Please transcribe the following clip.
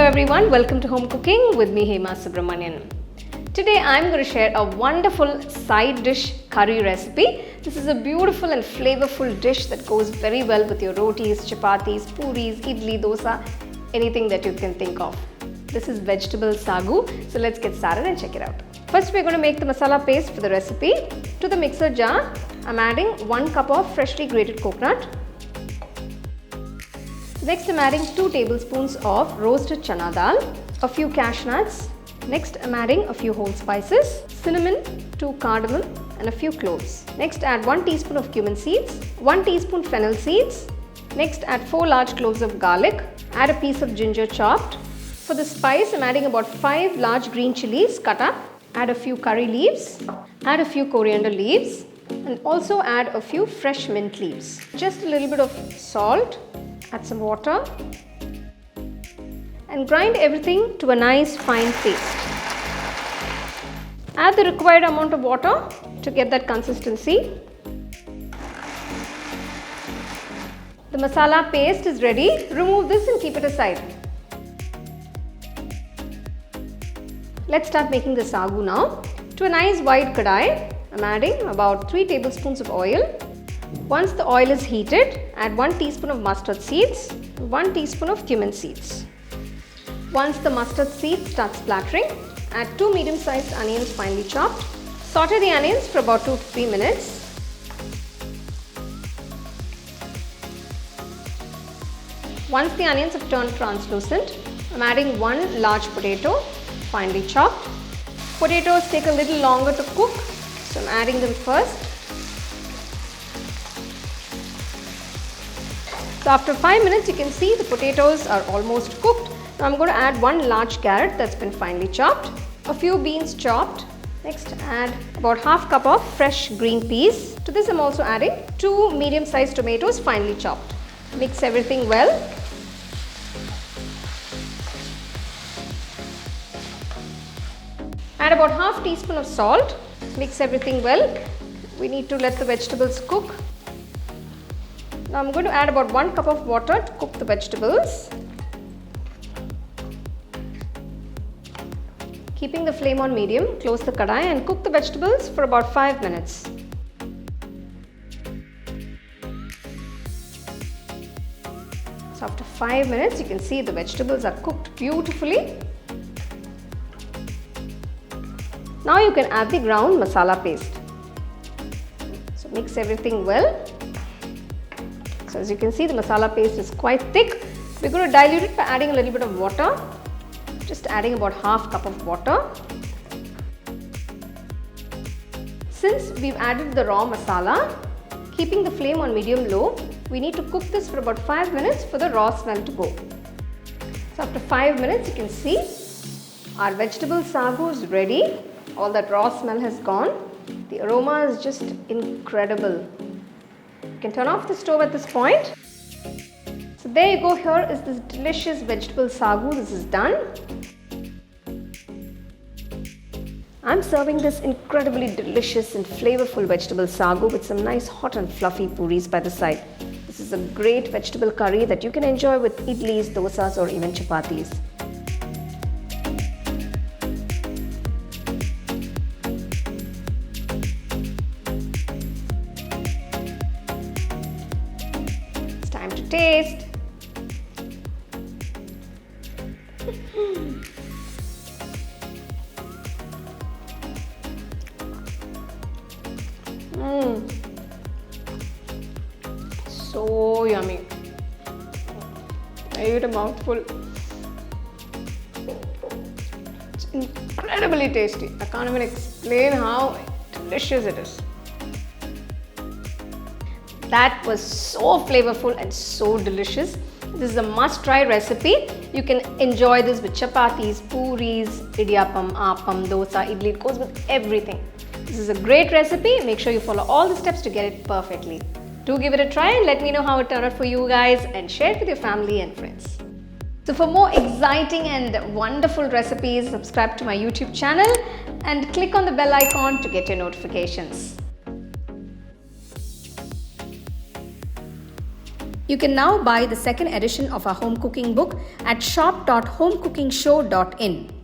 Hello everyone, welcome to Home Cooking with me Hema Subramanian. Today I'm going to share a wonderful side dish curry recipe. This is a beautiful and flavorful dish that goes very well with your rotis, chapatis, puris, idli, dosa, anything that you can think of. This is vegetable sagu, so let's get started and check it out. First we're going to make the masala paste for the recipe. To the mixer jar, I'm adding 1 cup of freshly grated coconut. Next I'm adding 2 tablespoons of roasted chana dal, a few cashew nuts. Next I'm adding a few whole spices, cinnamon, 2 cardamom and a few cloves. Next add 1 teaspoon of cumin seeds, 1 teaspoon fennel seeds. Next add 4 large cloves of garlic, add a piece of ginger chopped. For the spice I'm adding about 5 large green chilies cut up, add a few curry leaves, add a few coriander leaves and also add a few fresh mint leaves. Just a little bit of salt. Add some water and grind everything to a nice fine paste. Add the required amount of water to get that consistency. The masala paste is ready. Remove this and keep it aside. Let's start making the sagu now. To a nice wide kadai, I'm adding about 3 tablespoons of oil. Once the oil is heated, add 1 teaspoon of mustard seeds, 1 teaspoon of cumin seeds. Once the mustard seeds start splattering, add 2 medium-sized onions finely chopped. Saute the onions for about 2 to 3 minutes. Once the onions have turned translucent, I'm adding 1 large potato, finely chopped. Potatoes take a little longer to cook, so I'm adding them first. So after 5 minutes you can see the potatoes are almost cooked. Now I'm going to add 1 large carrot that's been finely chopped, a few beans chopped. Next add about half cup of fresh green peas. To this I'm also adding 2 medium-sized tomatoes finely chopped. Mix everything well. Add about half teaspoon of salt. Mix everything well. We need to let the vegetables cook. Now I'm going to add about 1 cup of water to cook the vegetables. Keeping the flame on medium, close the kadai and cook the vegetables for about 5 minutes. So after 5 minutes you can see the vegetables are cooked beautifully. Now you can add the ground masala paste. So mix everything well. So as you can see the masala paste is quite thick. We're going to dilute it by adding a little bit of water. Just adding about half cup of water. Since we've added the raw masala, keeping the flame on medium-low, we need to cook this for about 5 minutes for the raw smell to go. So after 5 minutes you can see our vegetable sagu is ready. All that raw smell has gone. The aroma is just incredible. You can turn off the stove at this point. So there you go, here is this delicious vegetable sagu. This is done. I'm serving this incredibly delicious and flavorful vegetable sagu with some nice hot and fluffy puris by the side. This is a great vegetable curry that you can enjoy with idlis, dosas or even chapatis. Time to taste. So yummy. I ate a mouthful. It's incredibly tasty. I can't even explain how delicious it is. That was so flavorful and so delicious. This is a must-try recipe. You can enjoy this with chapatis, puris, idiyappam, appam, dosa, idli. It goes with everything. This is a great recipe. Make sure you follow all the steps to get it perfectly. Do give it a try and let me know how it turned out for you guys and share it with your family and friends. So for more exciting and wonderful recipes, subscribe to my YouTube channel and click on the bell icon to get your notifications. You can now buy the second edition of our home cooking book at shop.homecookingshow.in.